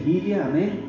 vigilia, amén.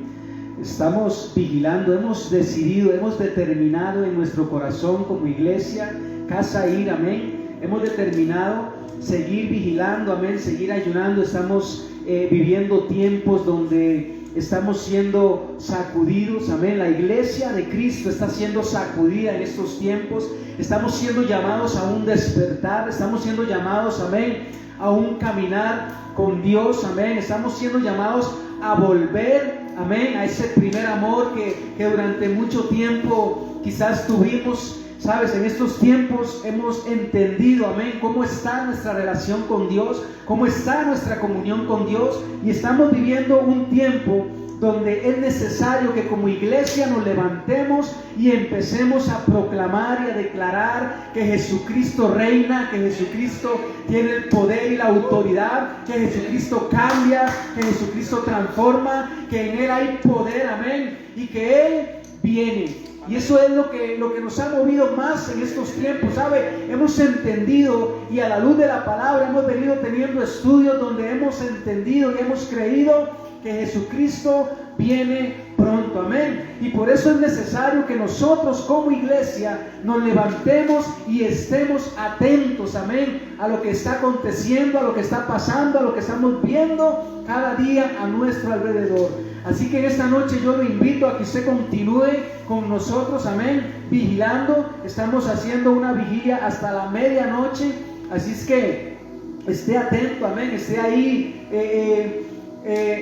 Estamos vigilando, hemos decidido, hemos determinado en nuestro corazón como iglesia, Casa Ir, amén. Hemos determinado seguir vigilando, amén, seguir ayunando. Estamos viviendo tiempos donde estamos siendo sacudidos, amén. La iglesia de Cristo está siendo sacudida en estos tiempos. Estamos siendo llamados a un despertar, estamos siendo llamados, amén, a un caminar con Dios, amén. Estamos siendo llamados a volver, amén, a ese primer amor que durante mucho tiempo quizás tuvimos. Sabes, en estos tiempos hemos entendido, amén, cómo está nuestra relación con Dios, cómo está nuestra comunión con Dios, y estamos viviendo un tiempo donde es necesario que como iglesia nos levantemos y empecemos a proclamar y a declarar que Jesucristo reina, que Jesucristo tiene el poder y la autoridad, que Jesucristo cambia, que Jesucristo transforma, que en Él hay poder, amén, y que Él viene. Y eso es lo que nos ha movido más en estos tiempos, ¿sabe? Hemos entendido, y a la luz de la palabra hemos venido teniendo estudios donde hemos entendido y hemos creído que Jesucristo viene pronto, amén. Y por eso es necesario que nosotros como iglesia nos levantemos y estemos atentos, amén, a lo que está aconteciendo, a lo que está pasando, a lo que estamos viendo cada día a nuestro alrededor. Así que en esta noche yo lo invito a que usted continúe con nosotros, amén, vigilando. Estamos haciendo una vigilia hasta la medianoche, así es que esté atento, amén, esté ahí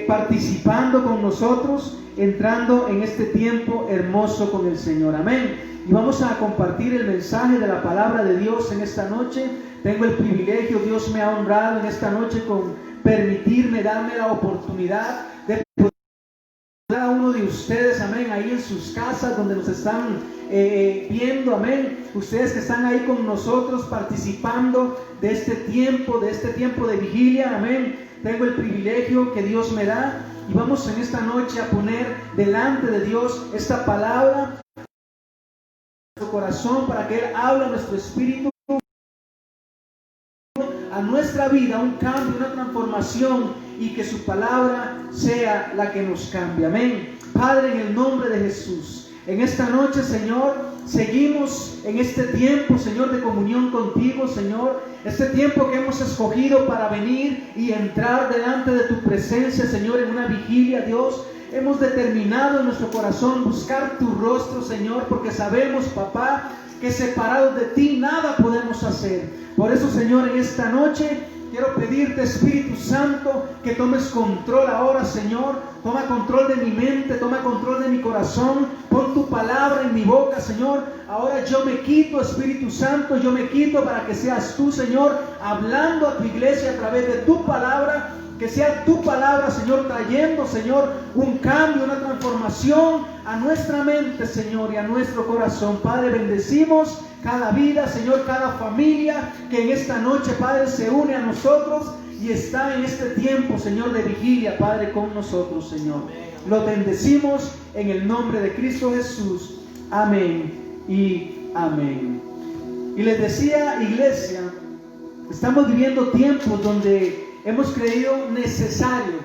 participando con nosotros, entrando en este tiempo hermoso con el Señor, amén. Y vamos a compartir el mensaje de la palabra de Dios en esta noche. Tengo el privilegio, Dios me ha honrado en esta noche con permitirme, darme la oportunidad de cada uno de ustedes, amén, ahí en sus casas donde nos están viendo, amén, ustedes que están ahí con nosotros participando de este tiempo de vigilia, amén. Tengo el privilegio que Dios me da y vamos en esta noche a poner delante de Dios esta palabra en nuestro corazón para que Él hable a nuestro espíritu, a nuestra vida, un cambio, una transformación, y que su palabra sea la que nos cambie, amén. Padre, en el nombre de Jesús, en esta noche, Señor, seguimos en este tiempo, Señor, de comunión contigo, Señor, este tiempo que hemos escogido para venir y entrar delante de tu presencia, Señor, en una vigilia, Dios. Hemos determinado en nuestro corazón buscar tu rostro, Señor, porque sabemos, papá, que separados de ti nada podemos hacer. Por eso, Señor, en esta noche quiero pedirte, Espíritu Santo, que tomes control ahora, Señor. Toma control de mi mente, toma control de mi corazón. Pon tu palabra en mi boca, Señor. Ahora yo me quito, Espíritu Santo, yo me quito para que seas tú, Señor, hablando a tu iglesia a través de tu palabra. Que sea tu palabra, Señor, trayendo, Señor, un cambio, una transformación a nuestra mente, Señor, y a nuestro corazón. Padre, bendecimos cada vida, Señor, cada familia que en esta noche, Padre, se une a nosotros y está en este tiempo, Señor, de vigilia, Padre, con nosotros, Señor. Lo bendecimos en el nombre de Cristo Jesús. Amén y amén. Y les decía, iglesia, estamos viviendo tiempos donde hemos creído necesario.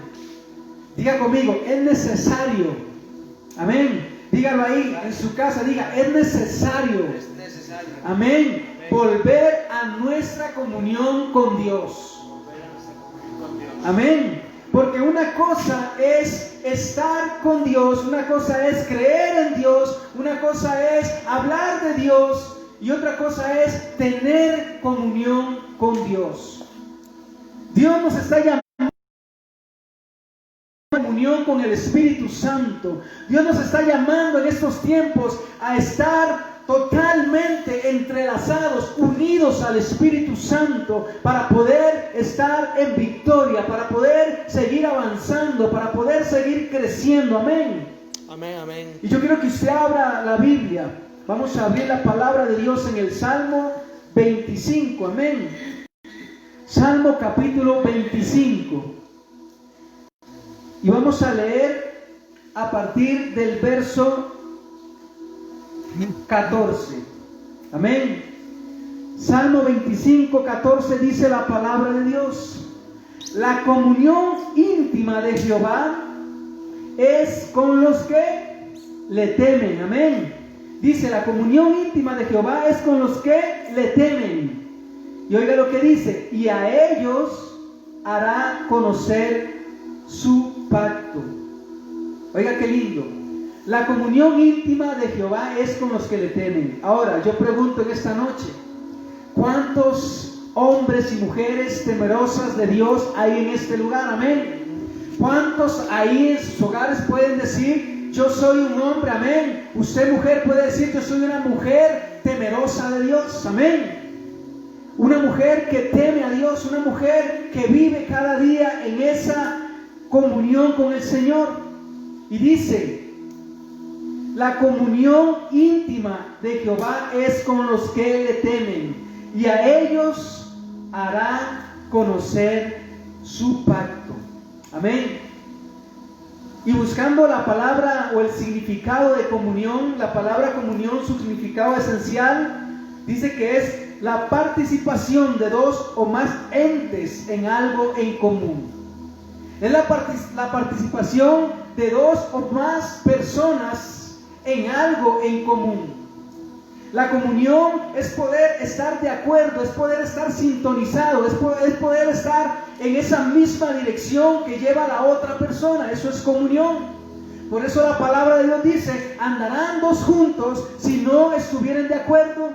Diga conmigo, es necesario. Amén. Dígalo ahí en su casa, diga, es necesario. Es necesario. Amén. Volver a nuestra comunión con Dios. Amén. Porque una cosa es estar con Dios, una cosa es creer en Dios, una cosa es hablar de Dios y otra cosa es tener comunión con Dios. Dios nos está llamando a comunión con el Espíritu Santo. Dios nos está llamando en estos tiempos a estar totalmente entrelazados, unidos al Espíritu Santo, para poder estar en victoria, para poder seguir avanzando, para poder seguir creciendo. Amén. Amén, amén. Y yo quiero que usted abra la Biblia. Vamos a abrir la palabra de Dios en el Salmo 25. Amén. Salmo capítulo 25. Y vamos a leer a partir del verso 14. Amén. Salmo 25, 14 dice la palabra de Dios: la comunión íntima de Jehová es con los que le temen. Amén. Dice, la comunión íntima de Jehová es con los que le temen. Y oiga lo que dice, y a ellos hará conocer su pacto. Oiga qué lindo. La comunión íntima de Jehová es con los que le temen. Ahora, yo pregunto en esta noche, ¿cuántos hombres y mujeres temerosas de Dios hay en este lugar? Amén. ¿Cuántos ahí en sus hogares pueden decir, yo soy un hombre? Amén. Usted, mujer, puede decir, yo soy una mujer temerosa de Dios. Amén. Una mujer que teme a Dios, una mujer que vive cada día en esa comunión con el Señor. Y dice, la comunión íntima de Jehová es con los que le temen, y a ellos hará conocer su pacto. Amén. Y buscando la palabra o el significado de comunión, la palabra comunión, su significado esencial, dice que es la participación de dos o más entes en algo en común. Es la participación de dos o más personas en algo en común. La comunión es poder estar de acuerdo, es poder estar sintonizado, es poder estar en esa misma dirección que lleva a la otra persona. Eso es comunión. Por eso la palabra de Dios dice, andarán dos juntos si no estuvieren de acuerdo.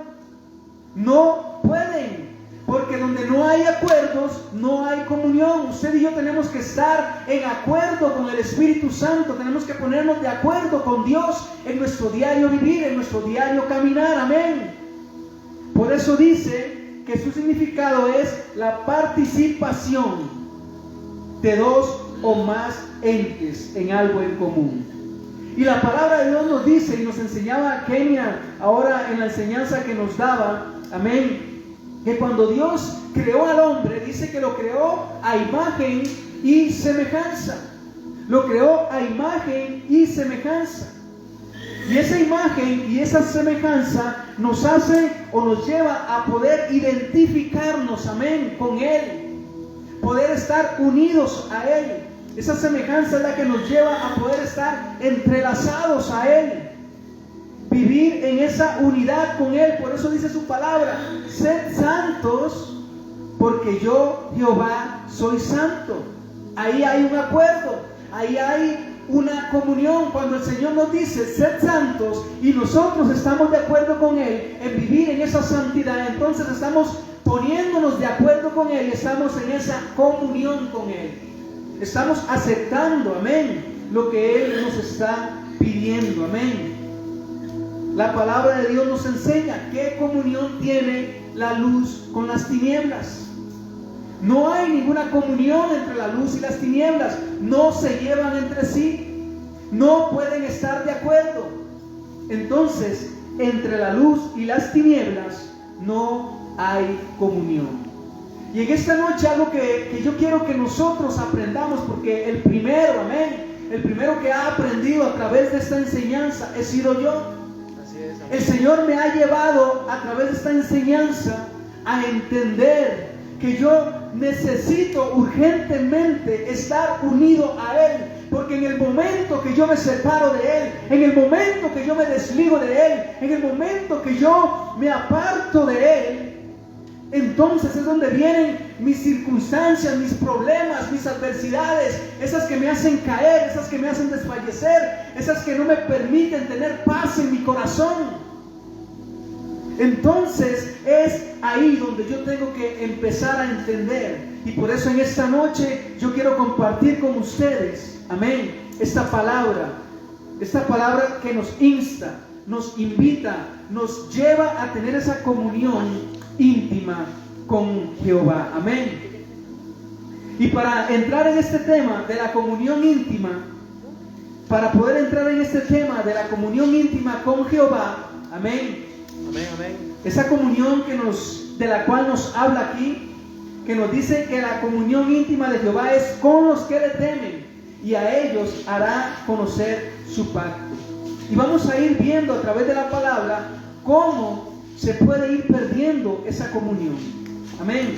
No pueden, porque donde no hay acuerdos, no hay comunión. Usted y yo tenemos que estar en acuerdo con el Espíritu Santo, tenemos que ponernos de acuerdo con Dios en nuestro diario vivir, en nuestro diario caminar. Amén. Por eso dice que su significado es la participación de dos o más entes en algo en común. Y la palabra de Dios nos dice, y nos enseñaba Kenia ahora en la enseñanza que nos daba, amén, que cuando Dios creó al hombre, dice que lo creó a imagen y semejanza. Lo creó a imagen y semejanza. Y esa imagen y esa semejanza nos hace o nos lleva a poder identificarnos, amén, con Él. Poder estar unidos a Él. Esa semejanza es la que nos lleva a poder estar entrelazados a Él. Vivir en esa unidad con Él. Por eso dice su palabra, sed santos porque yo, Jehová, soy santo. Ahí hay un acuerdo, ahí hay una comunión. Cuando el Señor nos dice sed santos y nosotros estamos de acuerdo con Él en vivir en esa santidad, entonces estamos poniéndonos de acuerdo con Él y estamos en esa comunión con Él. Estamos aceptando, amén, lo que Él nos está pidiendo, amén. La palabra de Dios nos enseña qué comunión tiene la luz con las tinieblas. No hay ninguna comunión entre la luz y las tinieblas. No se llevan entre sí. No pueden estar de acuerdo. Entonces, entre la luz y las tinieblas no hay comunión. Y en esta noche algo que yo quiero que nosotros aprendamos, porque el primero, amén, el primero que ha aprendido a través de esta enseñanza he sido yo. El Señor me ha llevado a través de esta enseñanza a entender que yo necesito urgentemente estar unido a Él, porque en el momento que yo me separo de Él, en el momento que yo me desligo de Él, en el momento que yo me aparto de Él, entonces es donde vienen mis circunstancias, mis problemas, mis adversidades, esas que me hacen caer, esas que me hacen desfallecer, esas que no me permiten tener paz en mi corazón. Entonces es ahí donde yo tengo que empezar a entender. Y por eso en esta noche yo quiero compartir con ustedes, amén, esta palabra que nos insta, nos invita, nos lleva a tener esa comunión íntima con Jehová, amén. Y para entrar en este tema de la comunión íntima, para poder entrar en este tema de la comunión íntima con Jehová, amén, amén, amén. Esa comunión de la cual nos habla aquí, que nos dice que la comunión íntima de Jehová es con los que le temen, y a ellos hará conocer su pacto. Y vamos a ir viendo a través de la palabra cómo se puede ir perdiendo esa comunión. Amén.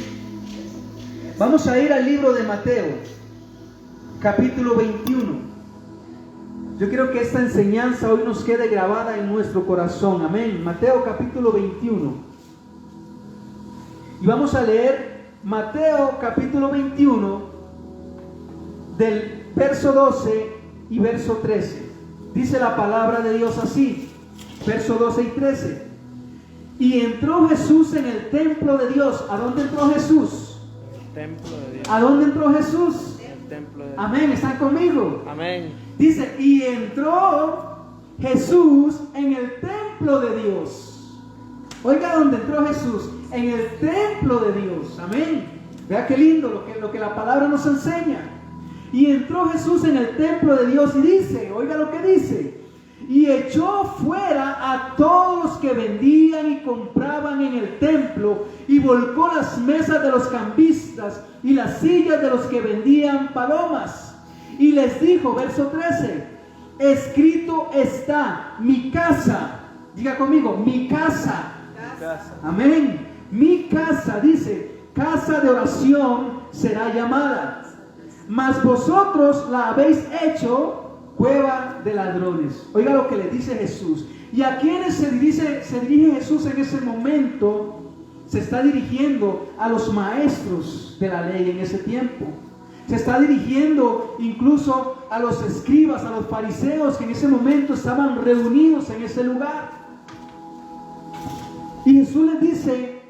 Vamos a ir al libro de Mateo, capítulo 21. Yo quiero que esta enseñanza hoy nos quede grabada en nuestro corazón. Amén. Mateo capítulo 21. Y vamos a leer Mateo capítulo 21 del verso 12 y verso 13. Dice la palabra de Dios así, verso 12 y 13. Y entró Jesús en el templo de Dios. ¿A dónde entró Jesús? El templo de Dios. ¿A dónde entró Jesús? El templo de Dios. Amén, ¿están conmigo? Amén. Dice, y entró Jesús en el templo de Dios. Oiga, ¿dónde entró Jesús? En el templo de Dios. Amén. Vea qué lindo lo que la palabra nos enseña. Y entró Jesús en el templo de Dios y dice, oiga lo que dice, y echó fuera a todos los que vendían y compraban en el templo, y volcó las mesas de los cambistas y las sillas de los que vendían palomas. Y les dijo, verso 13, escrito está, mi casa, diga conmigo, mi casa. Amén. Mi casa, dice, casa de oración será llamada, mas vosotros la habéis hecho cueva de ladrones. Oiga lo que le dice Jesús. ¿Y a quiénes se dirige Jesús en ese momento? Se está dirigiendo a los maestros de la ley en ese tiempo. Se está dirigiendo incluso a los escribas, a los fariseos que en ese momento estaban reunidos en ese lugar. Y Jesús les dice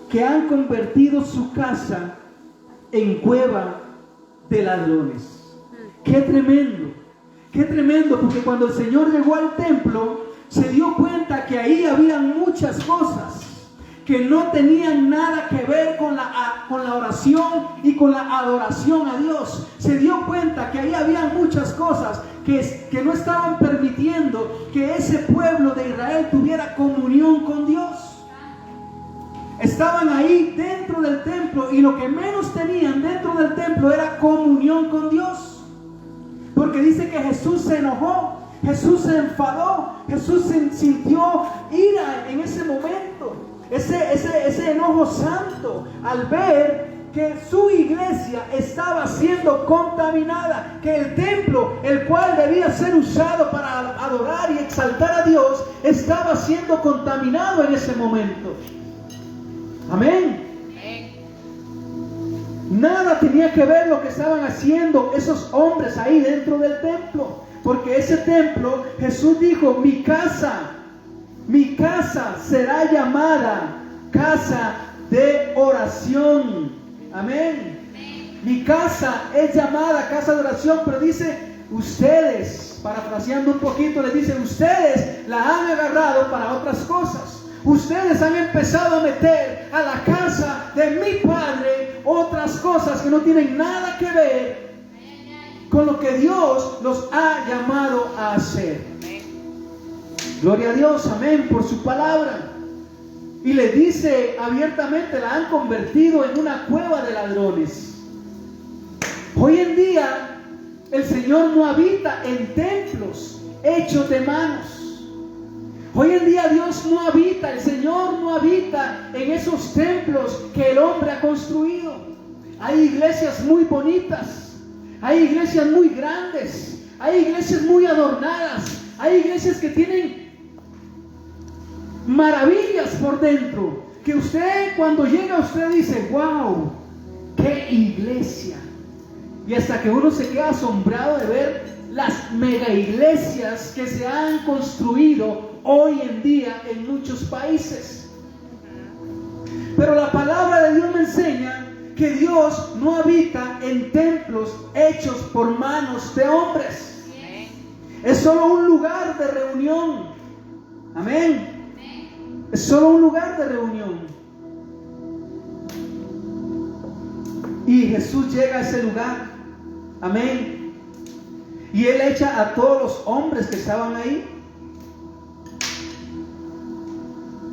que han convertido su casa en cueva de ladrones. Qué tremendo, porque cuando el Señor llegó al templo, se dio cuenta que ahí habían muchas cosas que no tenían nada que ver con la oración y con la adoración a Dios. Se dio cuenta que ahí había muchas cosas que no estaban permitiendo que ese pueblo de Israel tuviera comunión con Dios. Estaban ahí dentro del templo y lo que menos tenían dentro del templo era comunión con Dios. Porque dice que Jesús se enojó, Jesús se enfadó, Jesús sintió ira en ese momento. Ese enojo santo al ver que su iglesia estaba siendo contaminada, que el templo, el cual debía ser usado para adorar y exaltar a Dios, estaba siendo contaminado en ese momento. Amén. Nada tenía que ver lo que estaban haciendo esos hombres ahí dentro del templo, porque ese templo, Jesús dijo, mi casa será llamada casa de oración. Amén. Mi casa es llamada casa de oración, pero dice, ustedes, parafraseando un poquito, les dice, ustedes la han agarrado para otras cosas. Ustedes han empezado a meter a la casa de mi Padre otras cosas que no tienen nada que ver con lo que Dios los ha llamado a hacer. Gloria a Dios, amén, por su palabra. Y les dice abiertamente, la han convertido en una cueva de ladrones. Hoy en día el Señor no habita en templos hechos de manos. Hoy en día Dios no habita, el Señor no habita en esos templos que el hombre ha construido. Hay iglesias muy bonitas, hay iglesias muy grandes, hay iglesias muy adornadas, hay iglesias que tienen maravillas por dentro, que usted cuando llega usted dice, wow, qué iglesia. Y hasta que uno se queda asombrado de ver las mega iglesias que se han construido hoy en día en muchos países. Pero la palabra de Dios me enseña que Dios no habita en templos hechos por manos de hombres. Es solo un lugar de reunión. Amén. Es solo un lugar de reunión. Y Jesús llega a ese lugar. Amén. Y Él echa a todos los hombres que estaban ahí.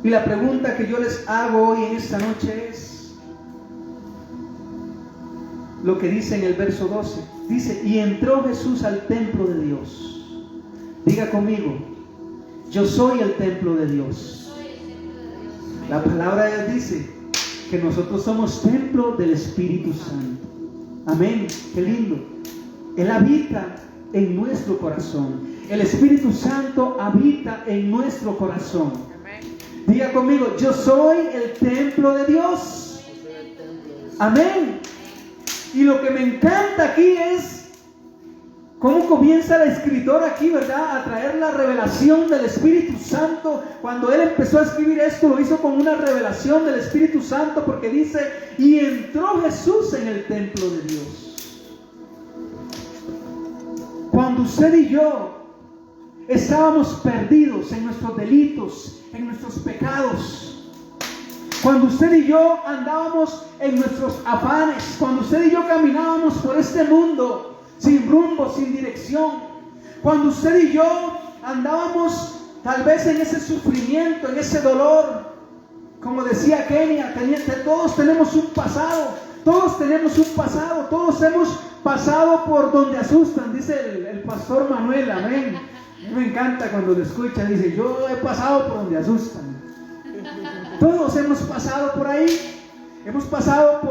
Y la pregunta que yo les hago hoy en esta noche es lo que dice en el verso 12. Dice, y entró Jesús al templo de Dios. Diga conmigo, yo soy el templo de Dios. La palabra de Dios dice que nosotros somos templo del Espíritu Santo. Amén, qué lindo. Él habita en nuestro corazón. El Espíritu Santo habita en nuestro corazón. Diga conmigo, yo soy el templo de Dios. Amén. Y lo que me encanta aquí es cómo comienza el escritor aquí, ¿verdad?, a traer la revelación del Espíritu Santo. Cuando él empezó a escribir esto, lo hizo con una revelación del Espíritu Santo, porque dice, y entró Jesús en el templo de Dios. Cuando usted y yo estábamos perdidos en nuestros delitos, en nuestros pecados, cuando usted y yo andábamos en nuestros afanes, cuando usted y yo caminábamos por este mundo sin rumbo, sin dirección, cuando usted y yo andábamos tal vez en ese sufrimiento, en ese dolor, como decía Kenia, todos tenemos un pasado, todos hemos pasado por donde asustan, dice el pastor Manuel, amén. Me encanta cuando lo escuchan, dice, yo he pasado por donde asustan. Todos hemos pasado por ahí, hemos pasado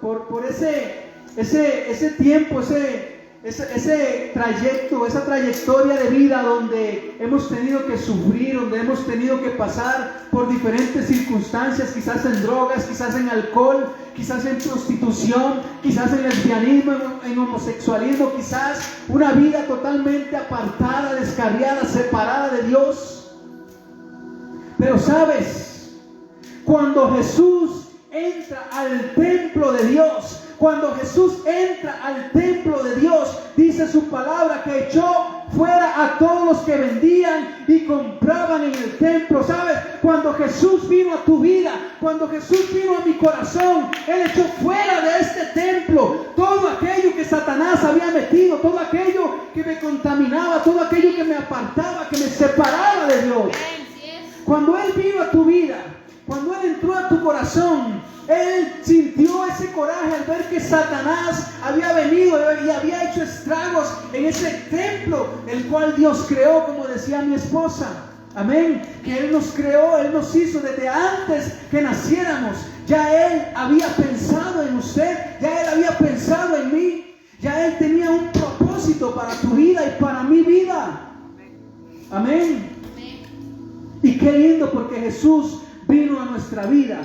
por ese tiempo, ese trayecto, esa trayectoria de vida donde hemos tenido que sufrir, donde hemos tenido que pasar por diferentes circunstancias, quizás en drogas, quizás en alcohol, quizás en prostitución, quizás en lesbianismo, en homosexualismo, quizás una vida totalmente apartada, descarriada, separada de Dios. Pero sabes, cuando Jesús entra al templo de Dios, cuando Jesús entra al templo de Dios, dice su palabra que echó fuera a todos los que vendían y compraban en el templo. ¿Sabes? Cuando Jesús vino a tu vida, cuando Jesús vino a mi corazón, Él echó fuera de este templo todo aquello que Satanás había metido, todo aquello que me contaminaba, todo aquello que me apartaba, que me separaba de Dios. Cuando Él vino a tu vida, cuando Él entró a tu corazón, Él sintió ese coraje al ver que Satanás había venido y había hecho estragos en ese templo, el cual Dios creó, como decía mi esposa. Amén. Que Él nos creó, Él nos hizo desde antes que naciéramos. Ya Él había pensado en usted, ya Él había pensado en mí, ya Él tenía un propósito para tu vida y para mi vida. Amén. Y qué lindo, porque Jesús vino a nuestra vida,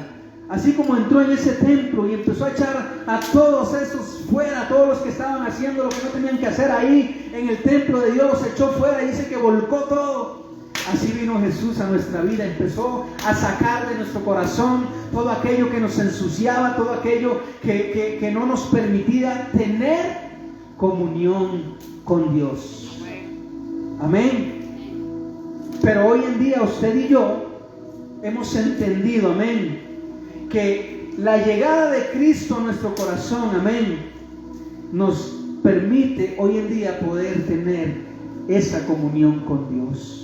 así como entró en ese templo y empezó a echar a todos esos fuera, a todos los que estaban haciendo lo que no tenían que hacer ahí en el templo de Dios, echó fuera y dice que volcó todo. Así vino Jesús a nuestra vida, empezó a sacar de nuestro corazón todo aquello que nos ensuciaba, todo aquello que no nos permitía tener comunión con Dios. Amén. Pero hoy en día usted y yo hemos entendido, amén, que la llegada de Cristo a nuestro corazón, amén, nos permite hoy en día poder tener esa comunión con Dios.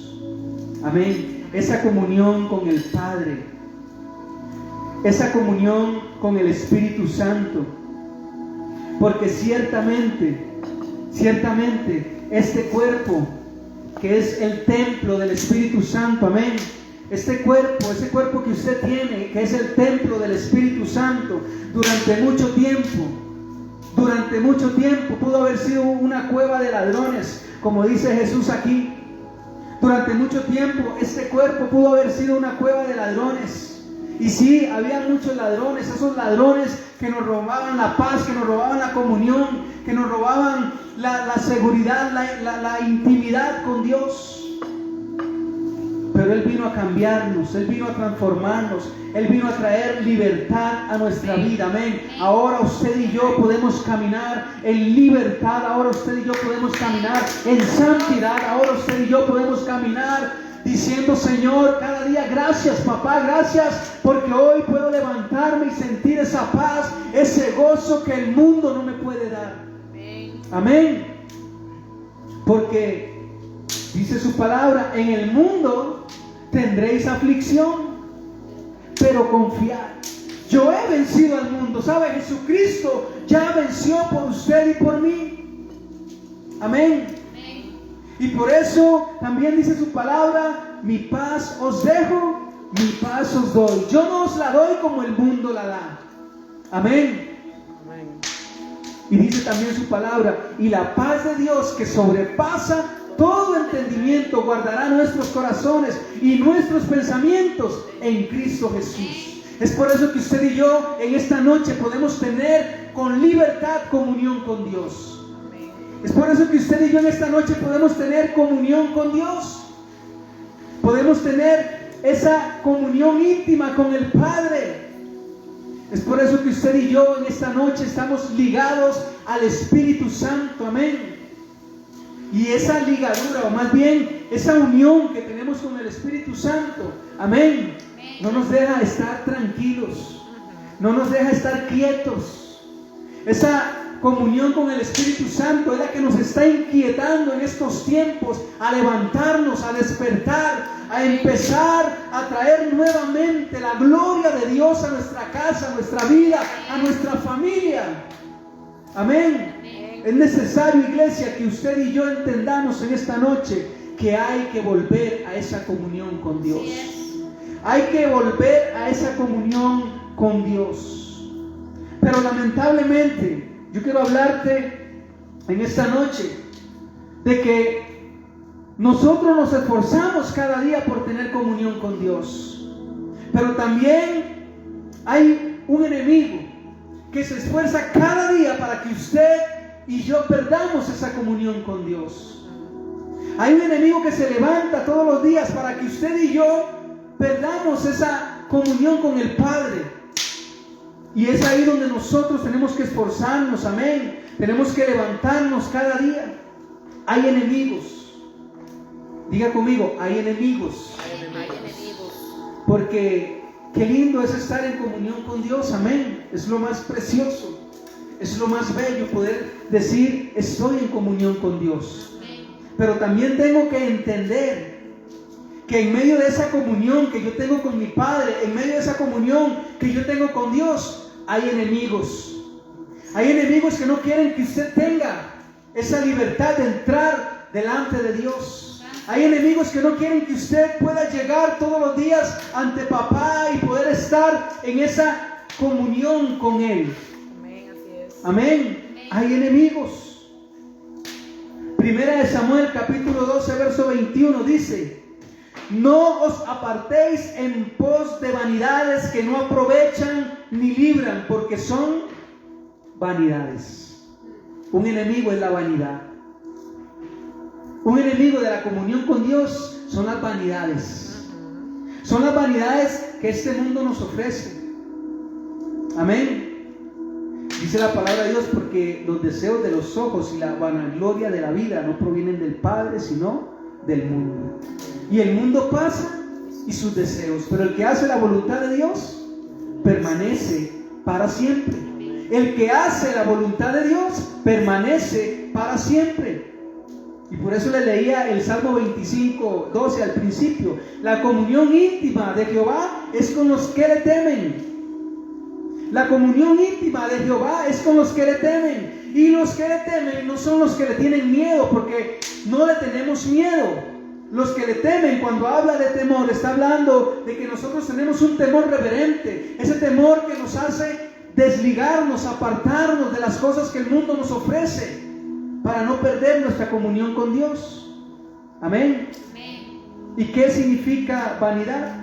Amén. Esa comunión con el Padre, esa comunión con el Espíritu Santo. Porque ciertamente este cuerpo que es el templo del Espíritu Santo, amén, ese cuerpo que usted tiene, que es el templo del Espíritu Santo, durante mucho tiempo pudo haber sido una cueva de ladrones, como dice Jesús aquí. Durante mucho tiempo este cuerpo pudo haber sido una cueva de ladrones. Y sí, había muchos ladrones, esos ladrones que nos robaban la paz, que nos robaban la comunión, que nos robaban la seguridad, la intimidad con Dios. Pero Él vino a cambiarnos, Él vino a transformarnos, Él vino a traer libertad a nuestra vida, amén. Ahora usted y yo podemos caminar en libertad, ahora usted y yo podemos caminar en santidad, ahora usted y yo podemos caminar diciendo: Señor, cada día gracias, papá, gracias, porque hoy puedo levantarme y sentir esa paz, ese gozo que el mundo no me puede dar. Amén. Porque dice su palabra: en el mundo tendréis aflicción, pero confiad, yo he vencido al mundo. ¿Sabe? Jesucristo ya venció por usted y por mí. Amén. Y por eso también dice su palabra: mi paz os dejo, mi paz os doy. Yo no os la doy como el mundo la da. Amén. Y dice también su palabra, y la paz de Dios que sobrepasa todo entendimiento guardará nuestros corazones y nuestros pensamientos en Cristo Jesús. Es por eso que usted y yo en esta noche podemos tener con libertad comunión con Dios. Es por eso que usted y yo en esta noche podemos tener comunión con Dios. Podemos tener esa comunión íntima con el Padre. Es por eso que usted y yo en esta noche estamos ligados al Espíritu Santo, amén. Y esa ligadura, o más bien esa unión que tenemos con el Espíritu Santo, amén, no nos deja estar tranquilos, no nos deja estar quietos. Esa comunión con el Espíritu Santo es la que nos está inquietando en estos tiempos a levantarnos, a despertar, a empezar a traer nuevamente la gloria de Dios a nuestra casa, a nuestra vida, a nuestra familia. Amén. Es necesario, iglesia, que usted y yo entendamos en esta noche que hay que volver a esa comunión con Dios. Hay que volver a esa comunión con Dios. Pero lamentablemente, yo quiero hablarte en esta noche de que nosotros nos esforzamos cada día por tener comunión con Dios. Pero también hay un enemigo que se esfuerza cada día para que usted y yo perdamos esa comunión con Dios. Hay un enemigo que se levanta todos los días para que usted y yo perdamos esa comunión con el Padre. Y es ahí donde nosotros tenemos que esforzarnos, amén. Tenemos que levantarnos cada día. Hay enemigos. Diga conmigo, hay enemigos. Porque qué lindo es estar en comunión con Dios, amén. Es lo más precioso. Es lo más bello poder decir, estoy en comunión con Dios. Pero también tengo que entender que en medio de esa comunión que yo tengo con mi Padre, en medio de esa comunión que yo tengo con Dios, hay enemigos. Hay enemigos que no quieren que usted tenga esa libertad de entrar delante de Dios. Hay enemigos que no quieren que usted pueda llegar todos los días ante papá y poder estar en esa comunión con Él. Amén. Hay enemigos. Primera de Samuel capítulo 12 verso 21 dice: no os apartéis en pos de vanidades que no aprovechan ni libran, porque son vanidades. Un enemigo es la vanidad. Un enemigo de la comunión con Dios son las vanidades. Son las vanidades que este mundo nos ofrece. Amén. Dice la palabra de Dios, porque los deseos de los ojos y la vanagloria de la vida no provienen del Padre, sino del mundo. Y el mundo pasa y sus deseos, pero el que hace la voluntad de Dios permanece para siempre. El que hace la voluntad de Dios permanece para siempre. Y por eso le leía el Salmo 25, 12 al principio. La comunión íntima de Jehová es con los que le temen. La comunión íntima de Jehová es con los que le temen. Y los que le temen no son los que le tienen miedo, porque no le tenemos miedo. Los que le temen, cuando habla de temor, está hablando de que nosotros tenemos un temor reverente. Ese temor que nos hace desligarnos, apartarnos de las cosas que el mundo nos ofrece, para no perder nuestra comunión con Dios. Amén. ¿Y qué significa vanidad?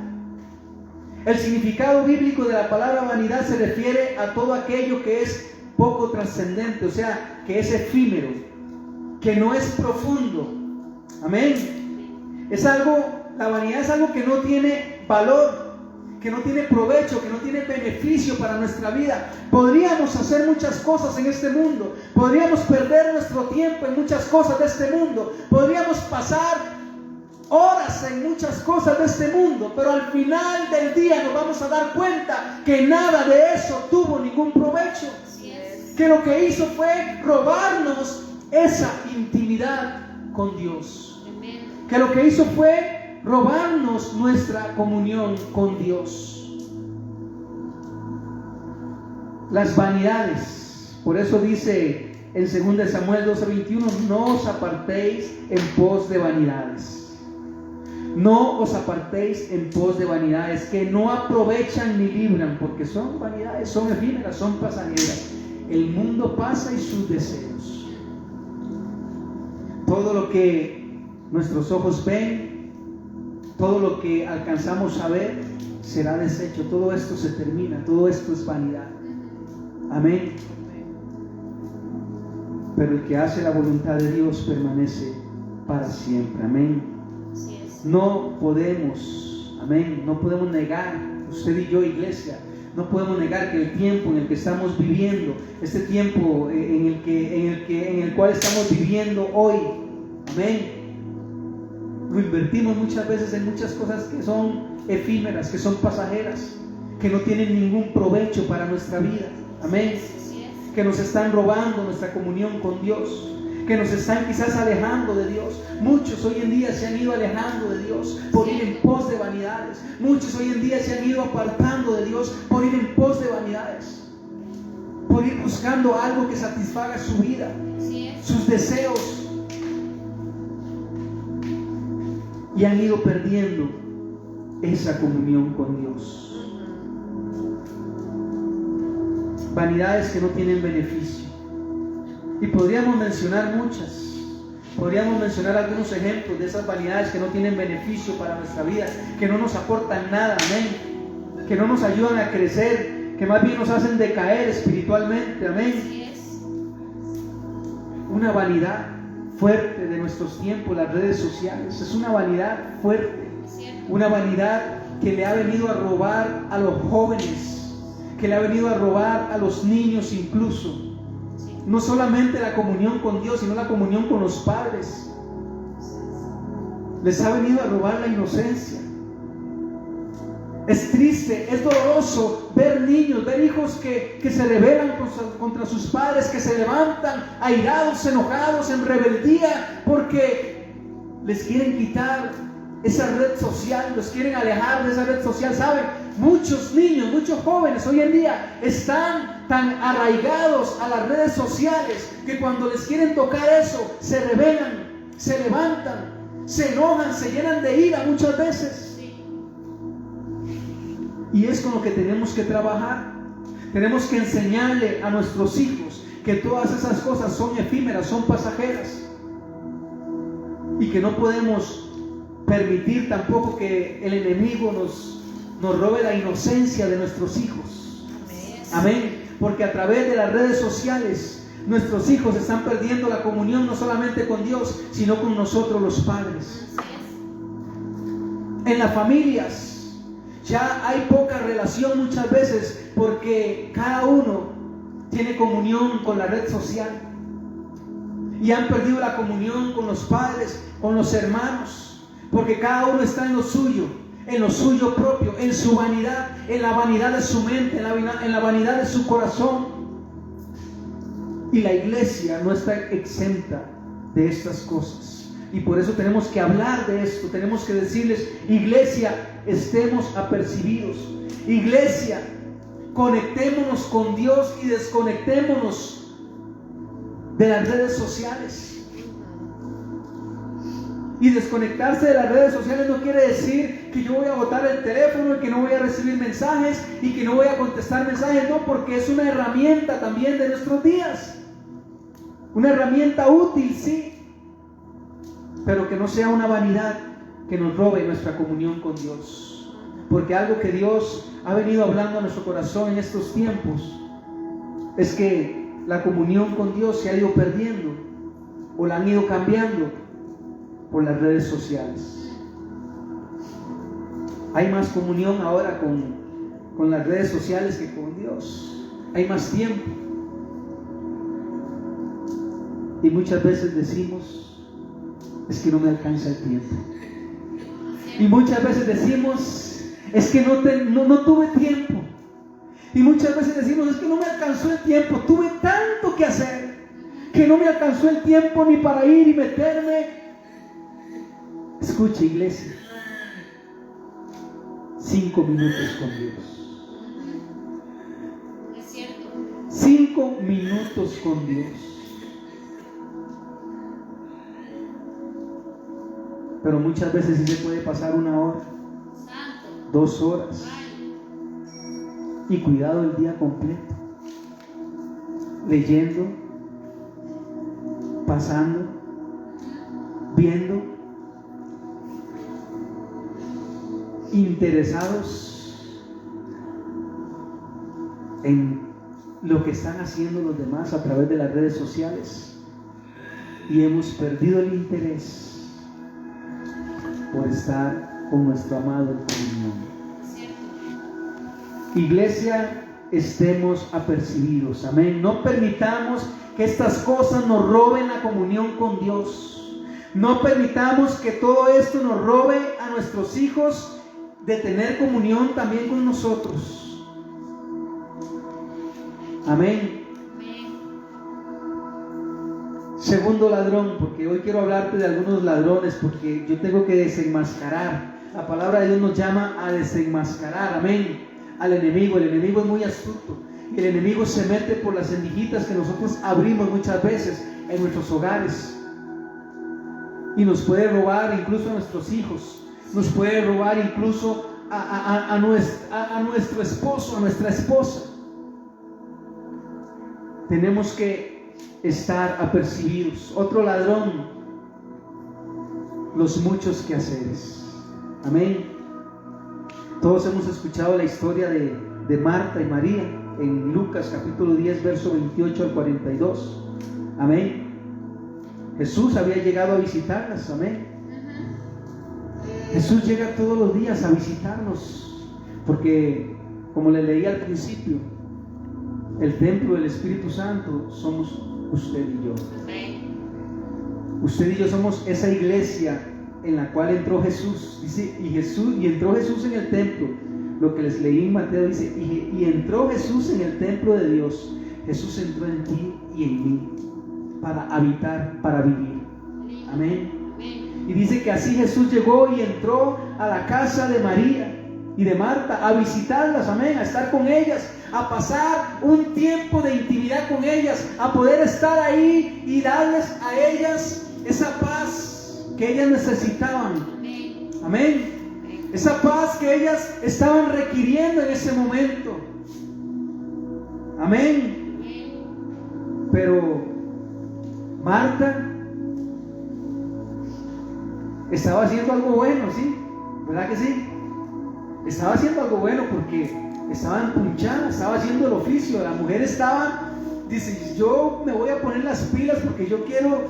El significado bíblico de la palabra vanidad se refiere a todo aquello que es poco trascendente, o sea, que es efímero, que no es profundo. Amén. Es algo, la vanidad es algo que no tiene valor, que no tiene provecho, que no tiene beneficio para nuestra vida. Podríamos hacer muchas cosas en este mundo, podríamos perder nuestro tiempo en muchas cosas de este mundo, podríamos pasar horas en muchas cosas de este mundo, pero al final del día nos vamos a dar cuenta que nada de eso tuvo ningún provecho, que lo que hizo fue robarnos esa intimidad con Dios, que lo que hizo fue robarnos nuestra comunión con Dios. Las vanidades, por eso dice en 2 Samuel 12:21, no os apartéis en pos de vanidades. No os apartéis en pos de vanidades que no aprovechan ni libran, porque son vanidades, son efímeras, son pasajeras. el mundo pasa y sus deseos. Todo lo que nuestros ojos ven, todo lo que alcanzamos a ver, será deshecho. Todo esto se termina, todo esto es vanidad. Amén. Pero el que hace la voluntad de Dios permanece para siempre. Amén. No podemos, amén, no podemos negar, usted y yo, iglesia, no podemos negar que el tiempo en el que estamos viviendo, este tiempo en el cual estamos viviendo hoy, amén, lo invertimos muchas veces en muchas cosas que son efímeras, que son pasajeras, que no tienen ningún provecho para nuestra vida. Amén. Que nos están robando nuestra comunión con Dios, que nos están quizás alejando de Dios. Muchos hoy en día se han ido alejando de Dios por ir en pos de vanidades. Muchos hoy en día se han ido apartando de Dios por ir en pos de vanidades, por ir buscando algo que satisfaga su vida, sus deseos, y han ido perdiendo esa comunión con Dios. Vanidades que no tienen beneficio. Y podríamos mencionar muchas. Podríamos mencionar algunos ejemplos de esas vanidades que no tienen beneficio para nuestra vida, que no nos aportan nada, amén, que no nos ayudan a crecer, que más bien nos hacen decaer espiritualmente, amén. Una vanidad fuerte de nuestros tiempos, las redes sociales, es una vanidad fuerte, una vanidad que le ha venido a robar a los jóvenes, que le ha venido a robar a los niños incluso. No solamente la comunión con Dios, sino la comunión con los padres. Les ha venido a robar la inocencia. Es triste, es doloroso ver niños, ver hijos que se rebelan contra sus padres, que se levantan airados, enojados, en rebeldía, porque les quieren quitar esa red social, los quieren alejar de esa red social. ¿Saben? Muchos niños, muchos jóvenes hoy en día están tan arraigados a las redes sociales que cuando les quieren tocar eso, se rebelan, se levantan, se enojan, se llenan de ira muchas veces. Y es con lo que tenemos que trabajar. Tenemos que enseñarle a nuestros hijos que todas esas cosas son efímeras, son pasajeras, y que no podemos permitir tampoco que el enemigo nos robe la inocencia de nuestros hijos. Amén. Porque a través de las redes sociales nuestros hijos están perdiendo la comunión no solamente con Dios, sino con nosotros los padres. En las familias ya hay poca relación muchas veces porque cada uno tiene comunión con la red social y han perdido la comunión con los padres, con los hermanos, porque cada uno está en lo suyo propio, en su vanidad, en la vanidad de su mente, en la vanidad de su corazón. Y la iglesia no está exenta de estas cosas. Y por eso tenemos que hablar de esto. Tenemos que decirles: iglesia, estemos apercibidos. Iglesia, conectémonos con Dios y desconectémonos de las redes sociales. Y desconectarse de las redes sociales no quiere decir que yo voy a botar el teléfono y que no voy a recibir mensajes y que no voy a contestar mensajes. No, porque es una herramienta también de nuestros días. Una herramienta útil, sí, pero que no sea una vanidad que nos robe nuestra comunión con Dios. Porque algo que Dios ha venido hablando a nuestro corazón en estos tiempos es que la comunión con Dios se ha ido perdiendo o la han ido cambiando por las redes sociales. Hay más comunión ahora con las redes sociales que con Dios. Hay más tiempo. Y muchas veces decimos: es que no me alcanza el tiempo. Y muchas veces decimos: es que no tuve tiempo. Y muchas veces decimos: es que no me alcanzó el tiempo. Tuve tanto que hacer que no me alcanzó el tiempo ni para ir y meterme. Escuche, iglesia, 5 minutos con Dios. Es cierto. 5 minutos con Dios. Pero muchas veces sí se puede pasar 1 hora, 2 horas, y cuidado, el día completo. leyendo, pasando, viendo, interesados en lo que están haciendo los demás a través de las redes sociales, y hemos perdido el interés por estar con nuestro amado en comunión. Iglesia, estemos apercibidos, amén. No permitamos que estas cosas nos roben la comunión con Dios. No permitamos que todo esto nos robe a nuestros hijos de tener comunión también con nosotros. Amén. Segundo ladrón, porque hoy quiero hablarte de algunos ladrones, porque yo tengo que desenmascarar. La palabra de Dios nos llama a desenmascarar, amén, al enemigo. El enemigo es muy astuto. El enemigo se mete por las rendijitas que nosotros abrimos muchas veces en nuestros hogares, y nos puede robar incluso a nuestros hijos, nos puede robar incluso a nuestro esposo, a nuestra esposa. Tenemos que estar apercibidos. Otro ladrón, los muchos quehaceres. Amén. Todos hemos escuchado la historia de Marta y María en Lucas capítulo 10, verso 28 al 42. Amén. Jesús había llegado a visitarlas. Amén. Jesús llega todos los días a visitarnos, porque, como le leí al principio, el templo del Espíritu Santo somos usted y yo. Usted y yo somos esa iglesia en la cual entró Jesús. Dice, y entró Jesús en el templo. Lo que les leí en Mateo dice, y entró Jesús en el templo de Dios. Jesús entró en ti y en mí para habitar, para vivir. Amén. Y dice que así Jesús llegó y entró a la casa de María y de Marta a visitarlas, amén, a estar con ellas, a pasar un tiempo de intimidad con ellas, a poder estar ahí y darles a ellas esa paz que ellas necesitaban. Amén. Esa paz que ellas estaban requiriendo en ese momento. Amén. Pero Marta estaba haciendo algo bueno, ¿sí? ¿Verdad que sí? Estaba haciendo algo bueno porque estaba empunchada, estaba haciendo el oficio. La mujer estaba, dice, yo me voy a poner las pilas porque yo quiero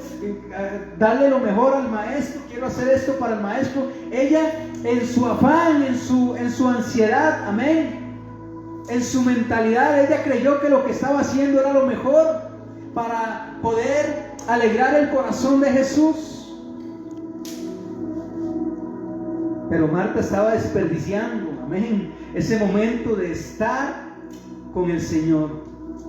darle lo mejor al maestro, quiero hacer esto para el maestro. Ella, en su afán, en su ansiedad, amén, en su mentalidad, ella creyó que lo que estaba haciendo era lo mejor para poder alegrar el corazón de Jesús. Pero Marta estaba desperdiciando, amén, ese momento de estar con el Señor.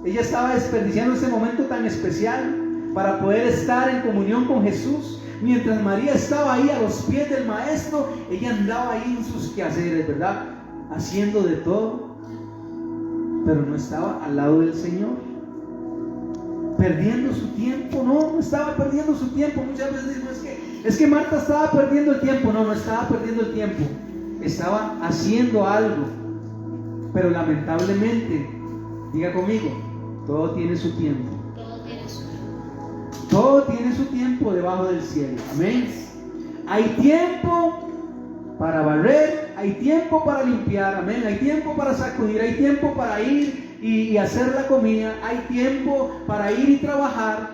Ella estaba desperdiciando ese momento tan especial para poder estar en comunión con Jesús. Mientras María estaba ahí a los pies del Maestro, ella andaba ahí en sus quehaceres, ¿verdad? Haciendo de todo, pero no estaba al lado del Señor. Perdiendo su tiempo. No estaba perdiendo su tiempo. Muchas veces digo, es que Marta estaba perdiendo el tiempo. No estaba perdiendo el tiempo. Estaba haciendo algo. Pero lamentablemente, diga conmigo, todo tiene su tiempo. Todo tiene su tiempo debajo del cielo. Amén. Hay tiempo para barrer, hay tiempo para limpiar, amén. Hay tiempo para sacudir, hay tiempo para ir y hacer la comida, hay tiempo para ir y trabajar,